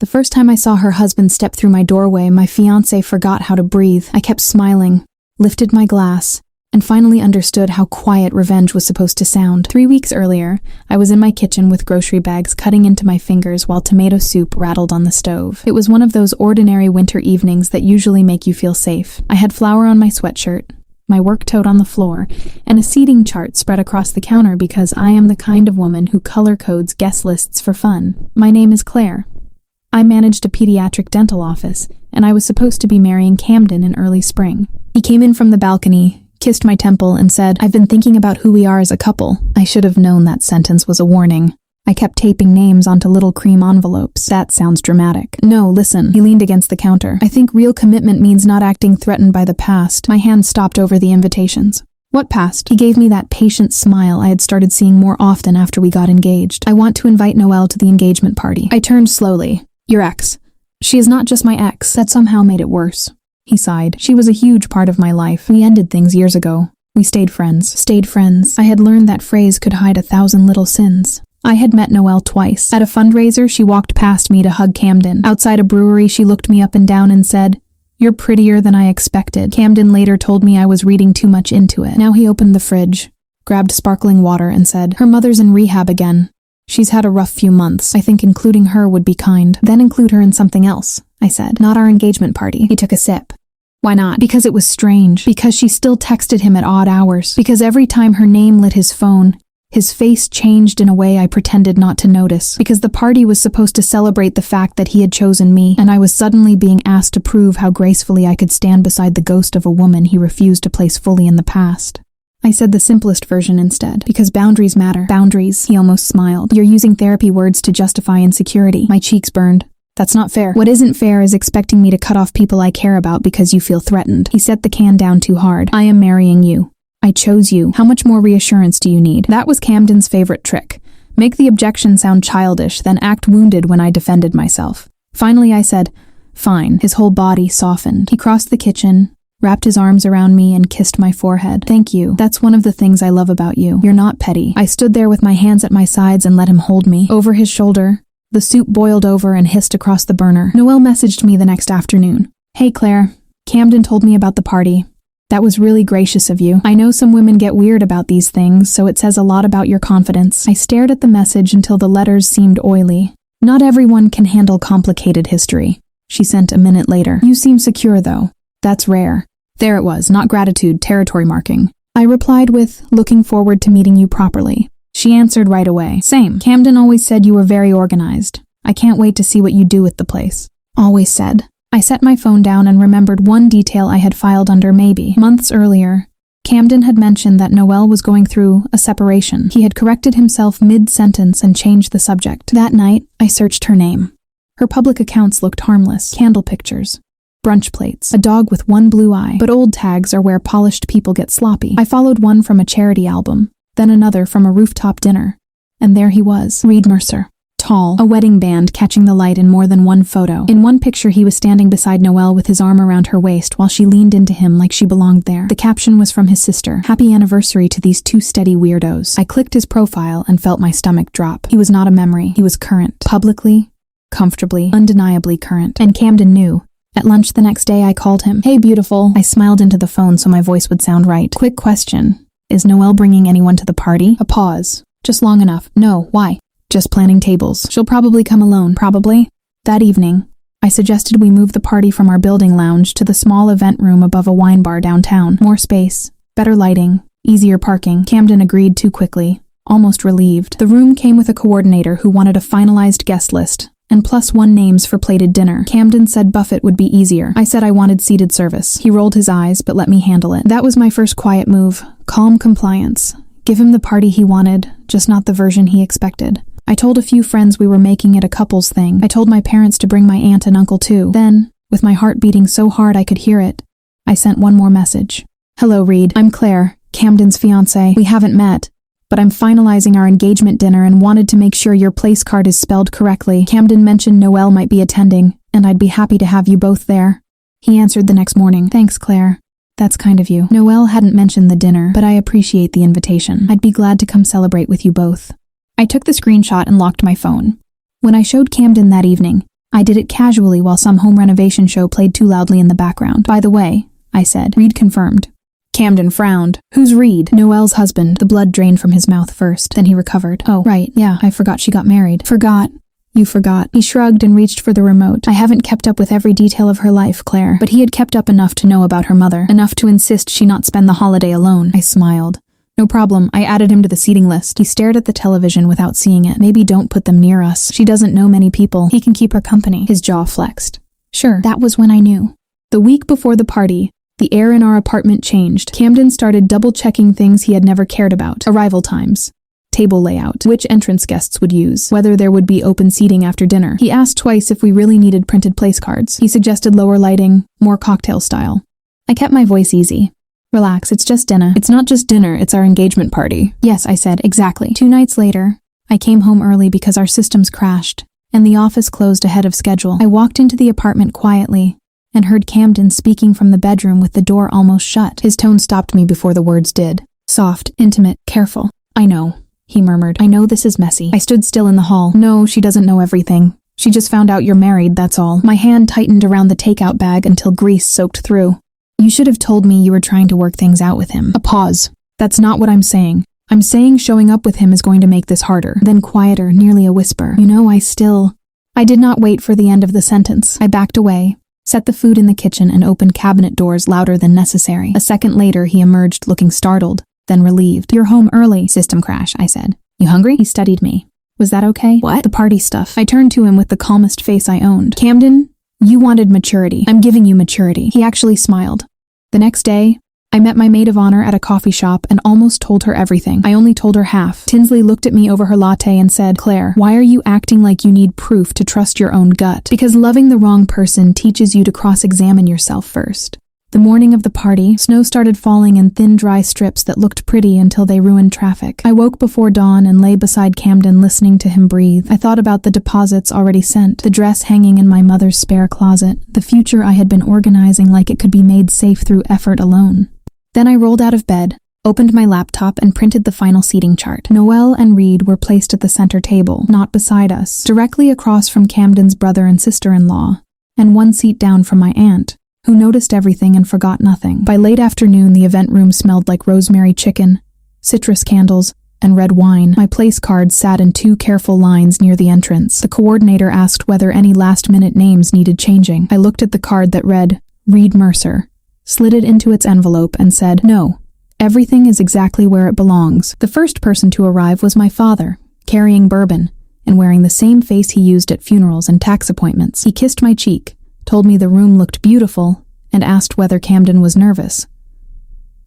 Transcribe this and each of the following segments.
The first time I saw her husband step through my doorway, my fiancé forgot how to breathe. I kept smiling, lifted my glass, and finally understood how quiet revenge was supposed to sound. 3 weeks earlier, I was in my kitchen with grocery bags cutting into my fingers while tomato soup rattled on the stove. It was one of those ordinary winter evenings that usually make you feel safe. I had flour on my sweatshirt, my work tote on the floor, and a seating chart spread across the counter because I am the kind of woman who color codes guest lists for fun. My name is Claire. I managed a pediatric dental office, and I was supposed to be marrying Camden in early spring. He came in from the balcony, kissed my temple, and said, "I've been thinking about who we are as a couple." I should have known that sentence was a warning. I kept taping names onto little cream envelopes. That sounds dramatic. No, listen. He leaned against the counter. I think real commitment means not acting threatened by the past. My hand stopped over the invitations. What past? He gave me that patient smile I had started seeing more often after we got engaged. I want to invite Noelle to the engagement party. I turned slowly. Your ex. She is not just my ex. That somehow made it worse. He sighed. She was a huge part of my life. We ended things years ago. We stayed friends. Stayed friends. I had learned that phrase could hide 1,000 little sins. I had met Noelle twice. At a fundraiser, she walked past me to hug Camden. Outside a brewery, she looked me up and down and said, "You're prettier than I expected." Camden later told me I was reading too much into it. Now he opened the fridge, grabbed sparkling water, and said, "Her mother's in rehab again. She's had a rough few months. I think including her would be kind." "Then include her in something else," I said. "Not our engagement party." He took a sip. "Why not?" "Because it was strange. Because she still texted him at odd hours. Because every time her name lit his phone, his face changed in a way I pretended not to notice. Because the party was supposed to celebrate the fact that he had chosen me, and I was suddenly being asked to prove how gracefully I could stand beside the ghost of a woman he refused to place fully in the past. I said the simplest version instead. Because boundaries matter. Boundaries. He almost smiled. You're using therapy words to justify insecurity. My cheeks burned. That's not fair. What isn't fair is expecting me to cut off people I care about because you feel threatened. He set the can down too hard. I am marrying you. I chose you. How much more reassurance do you need? That was Camden's favorite trick. Make the objection sound childish, then act wounded when I defended myself. Finally, I said, "Fine." His whole body softened. He crossed the kitchen, wrapped his arms around me, and kissed my forehead. "Thank you. That's one of the things I love about you. You're not petty." I stood there with my hands at my sides and let him hold me. Over his shoulder, the soup boiled over and hissed across the burner. Noelle messaged me the next afternoon. "Hey Claire, Camden told me about the party. That was really gracious of you. I know some women get weird about these things, so it says a lot about your confidence." I stared at the message until the letters seemed oily. "Not everyone can handle complicated history," she sent a minute later. "You seem secure though. That's rare." There it was, not gratitude, territory marking. I replied with, "Looking forward to meeting you properly." She answered right away. "Same. Camden always said you were very organized. I can't wait to see what you do with the place." Always said. I set my phone down and remembered one detail I had filed under maybe. Months earlier, Camden had mentioned that Noelle was going through a separation. He had corrected himself mid-sentence and changed the subject. That night, I searched her name. Her public accounts looked harmless. Candle pictures, brunch plates, a dog with one blue eye, but old tags are where polished people get sloppy. I followed one from a charity album, then another from a rooftop dinner, and there he was, Reed Mercer. Tall, a wedding band catching the light in more than one photo. In one picture he was standing beside Noelle with his arm around her waist while she leaned into him like she belonged there. The caption was from his sister, "Happy anniversary to these two steady weirdos." I clicked his profile and felt my stomach drop. He was not a memory, he was current. Publicly, comfortably, undeniably current. And Camden knew. At lunch the next day I called him. "Hey beautiful." I smiled into the phone so my voice would sound right. "Quick question. Is Noelle bringing anyone to the party?" A pause. Just long enough. "No, why?" "Just planning tables. She'll probably come alone." "Probably." That evening, I suggested we move the party from our building lounge to the small event room above a wine bar downtown. More space, better lighting, easier parking. Camden agreed too quickly, almost relieved. The room came with a coordinator who wanted a finalized guest list, and +1 names for plated dinner. Camden said buffet would be easier. I said I wanted seated service. He rolled his eyes, but let me handle it. That was my first quiet move. Calm compliance. Give him the party he wanted, just not the version he expected. I told a few friends we were making it a couples thing. I told my parents to bring my aunt and uncle too. Then, with my heart beating so hard I could hear it, I sent one more message. "Hello, Reed. I'm Claire, Camden's fiancé. We haven't met, but I'm finalizing our engagement dinner and wanted to make sure your place card is spelled correctly. Camden mentioned Noelle might be attending, and I'd be happy to have you both there." He answered the next morning. "Thanks, Claire. That's kind of you. Noelle hadn't mentioned the dinner, but I appreciate the invitation. I'd be glad to come celebrate with you both." I took the screenshot and locked my phone. When I showed Camden that evening, I did it casually while some home renovation show played too loudly in the background. By the way, I said. Reed confirmed. Camden frowned. Who's Reed? Noelle's husband. The blood drained from his mouth first, then he recovered. Oh, right, yeah, I forgot she got married. Forgot. You forgot. He shrugged and reached for the remote. I haven't kept up with every detail of her life, Claire, but he had kept up enough to know about her mother, enough to insist she not spend the holiday alone. I smiled. No problem, I added him to the seating list. He stared at the television without seeing it. Maybe don't put them near us. She doesn't know many people. He can keep her company. His jaw flexed. Sure, that was when I knew. The week before the party, the air in our apartment changed. Camden started double-checking things he had never cared about. Arrival times. Table layout, which entrance guests would use, whether there would be open seating after dinner. He asked twice if we really needed printed place cards. He suggested lower lighting, more cocktail style. I kept my voice easy. Relax, it's just dinner. It's not just dinner, it's our engagement party. Yes, I said, exactly. 2 nights later, I came home early because our systems crashed, and the office closed ahead of schedule. I walked into the apartment quietly, and heard Camden speaking from the bedroom with the door almost shut. His tone stopped me before the words did. Soft, intimate, careful. I know. He murmured. I know this is messy. I stood still in the hall. No, she doesn't know everything. She just found out you're married, that's all. My hand tightened around the takeout bag until grease soaked through. You should have told me you were trying to work things out with him. A pause. That's not what I'm saying. I'm saying showing up with him is going to make this harder. Then quieter, nearly a whisper. You know, I did not wait for the end of the sentence. I backed away, set the food in the kitchen, and opened cabinet doors louder than necessary. A second later, he emerged looking startled, then relieved. You're home early. System crash, I said. You hungry? He studied me. Was that okay? What? The party stuff. I turned to him with the calmest face I owned. Camden, you wanted maturity. I'm giving you maturity. He actually smiled. The next day, I met my maid of honor at a coffee shop and almost told her everything. I only told her half. Tinsley looked at me over her latte and said, Claire, why are you acting like you need proof to trust your own gut? Because loving the wrong person teaches you to cross-examine yourself first. The morning of the party, snow started falling in thin, dry strips that looked pretty until they ruined traffic. I woke before dawn and lay beside Camden listening to him breathe. I thought about the deposits already sent, the dress hanging in my mother's spare closet, the future I had been organizing like it could be made safe through effort alone. Then I rolled out of bed, opened my laptop, and printed the final seating chart. Noelle and Reed were placed at the center table, not beside us, directly across from Camden's brother and sister-in-law, and 1 seat down from my aunt, who noticed everything and forgot nothing. By late afternoon, the event room smelled like rosemary chicken, citrus candles, and red wine. My place cards sat in 2 careful lines near the entrance. The coordinator asked whether any last-minute names needed changing. I looked at the card that read, Reed Mercer, slid it into its envelope, and said, No, everything is exactly where it belongs. The first person to arrive was my father, carrying bourbon, and wearing the same face he used at funerals and tax appointments. He kissed my cheek, told me the room looked beautiful, and asked whether Camden was nervous.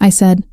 I said,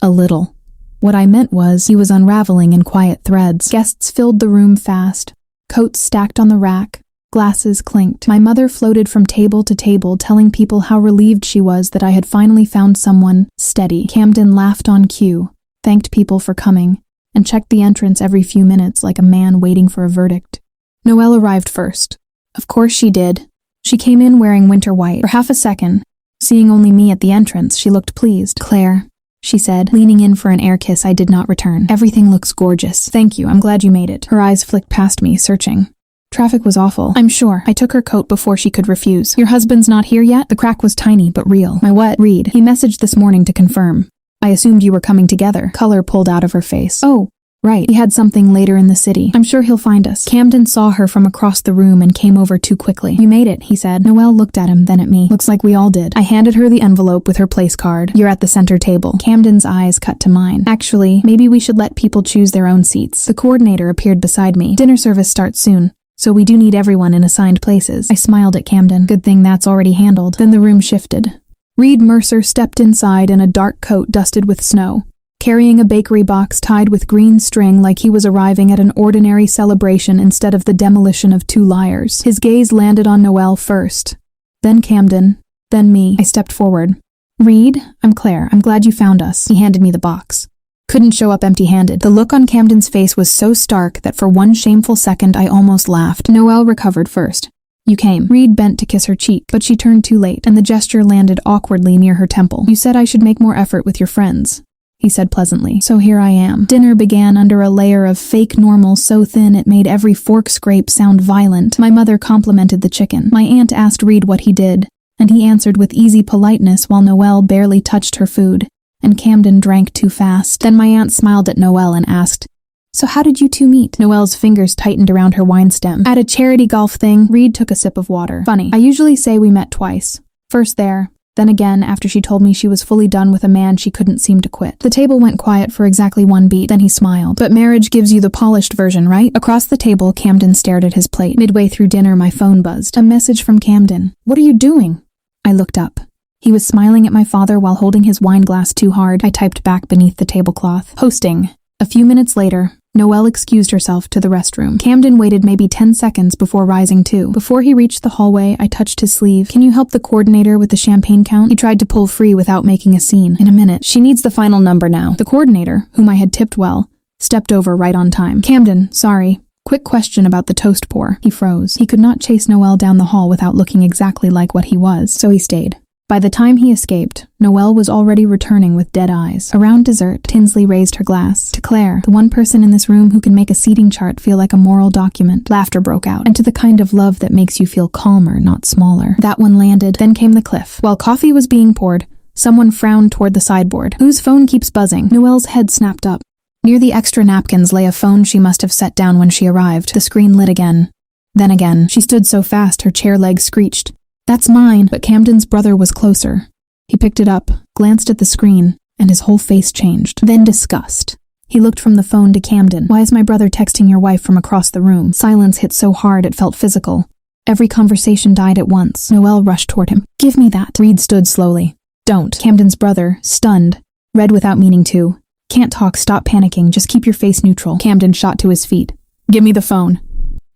a little. What I meant was he was unraveling in quiet threads. Guests filled the room fast, coats stacked on the rack, glasses clinked. My mother floated from table to table, telling people how relieved she was that I had finally found someone steady. Camden laughed on cue, thanked people for coming, and checked the entrance every few minutes like a man waiting for a verdict. Noelle arrived first. Of course she did. She came in wearing winter white. For half a second, seeing only me at the entrance, she looked pleased. Claire, she said, leaning in for an air kiss I did not return. Everything looks gorgeous. Thank you, I'm glad you made it. Her eyes flicked past me, searching. Traffic was awful, I'm sure. I took her coat before she could refuse. Your husband's not here yet? The crack was tiny, but real. My what? Reed. He messaged this morning to confirm. I assumed you were coming together. Color pulled out of her face. Oh, right. He had something later in the city. I'm sure he'll find us. Camden saw her from across the room and came over too quickly. You made it, he said. Noelle looked at him, then at me. Looks like we all did. I handed her the envelope with her place card. You're at the center table. Camden's eyes cut to mine. Actually, maybe we should let people choose their own seats. The coordinator appeared beside me. Dinner service starts soon, so we do need everyone in assigned places. I smiled at Camden. Good thing that's already handled. Then the room shifted. Reed Mercer stepped inside in a dark coat dusted with snow, carrying a bakery box tied with green string like he was arriving at an ordinary celebration instead of the demolition of 2 liars. His gaze landed on Noelle first, then Camden, then me. I stepped forward. Reed, I'm Claire. I'm glad you found us. He handed me the box. Couldn't show up empty-handed. The look on Camden's face was so stark that for one shameful second I almost laughed. Noelle recovered first. You came. Reed bent to kiss her cheek, but she turned too late, and the gesture landed awkwardly near her temple. You said I should make more effort with your friends. he said pleasantly. So here I am. Dinner began under a layer of fake normal so thin it made every fork scrape sound violent. My mother complimented the chicken. My aunt asked Reed what he did, and he answered with easy politeness while Noelle barely touched her food, and Camden drank too fast. Then my aunt smiled at Noelle and asked, "So how did you two meet?" Noelle's fingers tightened around her wine stem. "At a charity golf thing." Reed took a sip of water. "Funny. I usually say we met twice. First there, then again after she told me she was fully done with a man she couldn't seem to quit." The table went quiet for exactly one beat, then he smiled. "But marriage gives you the polished version, right?" Across the table, Camden stared at his plate. Midway through dinner, my phone buzzed. A message from Camden. "What are you doing?" I looked up. He was smiling at my father while holding his wine glass too hard. I typed back beneath the tablecloth. "Hosting." A few minutes later, Noelle excused herself to the restroom. Camden waited maybe 10 seconds before rising too. Before he reached the hallway, I touched his sleeve. "Can you help the coordinator with the champagne count?" He tried to pull free without making a scene. "In a minute. She needs the final number now." The coordinator, whom I had tipped well, stepped over right on time. "Camden, sorry. Quick question about the toast pour." He froze. He could not chase Noelle down the hall without looking exactly like what he was, so he stayed. By the time he escaped, Noelle was already returning with dead eyes. Around dessert, Tinsley raised her glass. "To Claire, the one person in this room who can make a seating chart feel like a moral document." Laughter broke out. "And to the kind of love that makes you feel calmer, not smaller." That one landed. Then came the cliff. While coffee was being poured, someone frowned toward the sideboard. "Whose phone keeps buzzing?" Noelle's head snapped up. Near the extra napkins lay a phone she must have set down when she arrived. The screen lit again. Then again. She stood so fast her chair legs screeched. "That's mine." But Camden's brother was closer. He picked it up, glanced at the screen, and his whole face changed. Then disgust. He looked from the phone to Camden. "Why is my brother texting your wife from across the room?" Silence hit so hard it felt physical. Every conversation died at once. Noelle rushed toward him. "Give me that." Reed stood slowly. "Don't." Camden's brother, stunned, read without meaning to. "Can't talk, stop panicking, just keep your face neutral." Camden shot to his feet. "Give me the phone."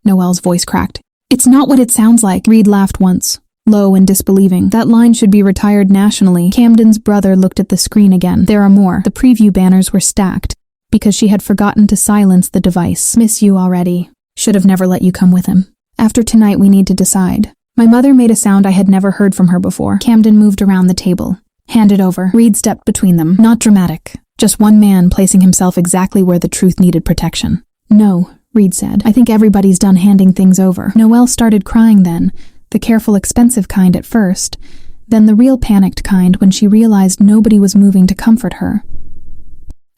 Noelle's voice cracked. "It's not what it sounds like." Reed laughed once, low and disbelieving. "That line should be retired nationally." Camden's brother looked at the screen again. There are more. The preview banners were stacked, because she had forgotten to silence the device. "Miss you already. Should have never let you come with him. After tonight we need to decide." My mother made a sound I had never heard from her before. Camden moved around the table. "Hand it over." Reed stepped between them. "Not dramatic. Just one man placing himself exactly where the truth needed protection." "No," Reed said. "I think everybody's done handing things over." Noelle started crying then. The careful, expensive kind at first, then the real panicked kind when she realized nobody was moving to comfort her.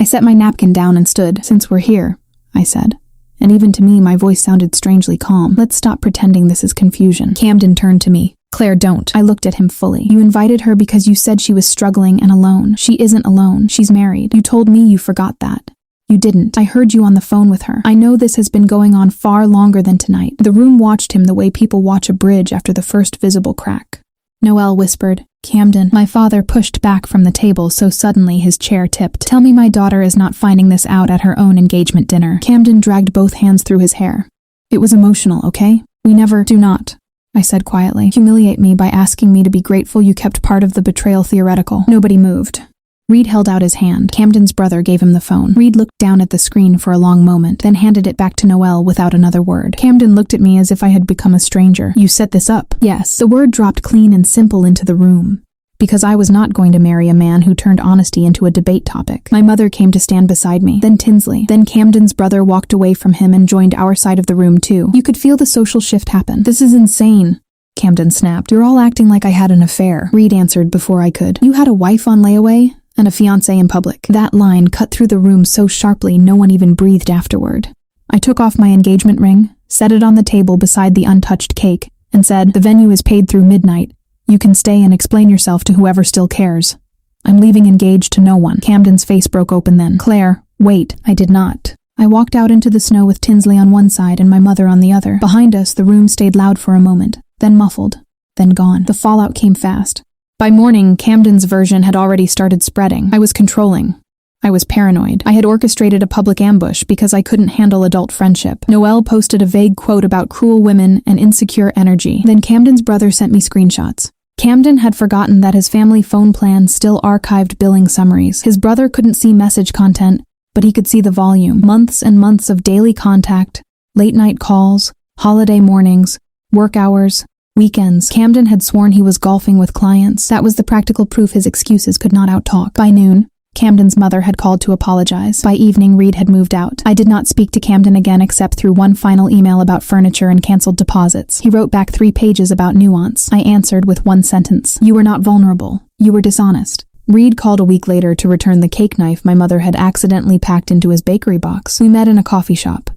I set my napkin down and stood. "Since we're here," I said, and even to me my voice sounded strangely calm. "Let's stop pretending this is confusion." Camden turned to me. "Claire, don't." I looked at him fully. "You invited her because you said she was struggling and alone. She isn't alone. She's married. You told me you forgot that. You didn't. I heard you on the phone with her. I know this has been going on far longer than tonight." The room watched him the way people watch a bridge after the first visible crack. Noelle whispered, "Camden." My father pushed back from the table so suddenly his chair tipped. "Tell me my daughter is not finding this out at her own engagement dinner." Camden dragged both hands through his hair. "It was emotional, okay? We never—" "Do not," I said quietly, "humiliate me by asking me to be grateful you kept part of the betrayal theoretical." Nobody moved. Reed held out his hand. Camden's brother gave him the phone. Reed looked down at the screen for a long moment, then handed it back to Noelle without another word. Camden looked at me as if I had become a stranger. "You set this up?" "Yes." The word dropped clean and simple into the room. Because I was not going to marry a man who turned honesty into a debate topic. My mother came to stand beside me. Then Tinsley. Then Camden's brother walked away from him and joined our side of the room too. You could feel the social shift happen. "This is insane," Camden snapped. "You're all acting like I had an affair." Reed answered before I could. "You had a wife on layaway? And a fiancé in public." That line cut through the room so sharply no one even breathed afterward. I took off my engagement ring, set it on the table beside the untouched cake, and said, "The venue is paid through midnight. You can stay and explain yourself to whoever still cares. I'm leaving engaged to no one." Camden's face broke open then. "Claire, wait." I did not. I walked out into the snow with Tinsley on one side and my mother on the other. Behind us, the room stayed loud for a moment, then muffled, then gone. The fallout came fast. By morning, Camden's version had already started spreading. I was controlling. I was paranoid. I had orchestrated a public ambush because I couldn't handle adult friendship. Noelle posted a vague quote about cruel women and insecure energy. Then Camden's brother sent me screenshots. Camden had forgotten that his family phone plan still archived billing summaries. His brother couldn't see message content, but he could see the volume. Months and months of daily contact, late-night calls, holiday mornings, work hours, weekends. Camden had sworn he was golfing with clients. That was the practical proof his excuses could not outtalk. By noon, Camden's mother had called to apologize. By evening, Reed had moved out. I did not speak to Camden again except through one final email about furniture and canceled deposits. He wrote back 3 pages about nuance. I answered with 1 sentence. You were not vulnerable. You were dishonest. Reed called a week later to return the cake knife my mother had accidentally packed into his bakery box. We met in a coffee shop.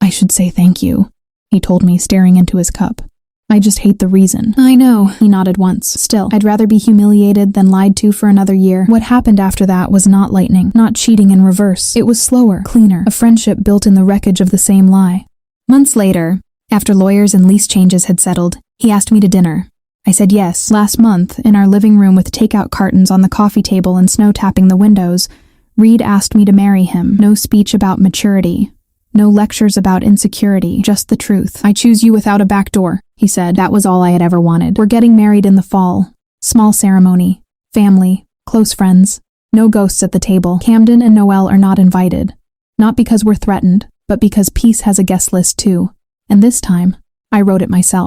I should say thank you, he told me, staring into his cup. I just hate the reason. I know, he nodded once. Still, I'd rather be humiliated than lied to for another year. What happened after that was not lightning, not cheating in reverse. It was slower, cleaner, a friendship built in the wreckage of the same lie. Months later, after lawyers and lease changes had settled, he asked me to dinner. I said yes. Last month, in our living room with takeout cartons on the coffee table and snow tapping the windows, Reed asked me to marry him. No speech about maturity. No lectures about insecurity, just the truth. I choose you without a back door, he said. That was all I had ever wanted. We're getting married in the fall. Small ceremony. Family. Close friends. No ghosts at the table. Camden and Noelle are not invited. Not because we're threatened, but because peace has a guest list too. And this time, I wrote it myself.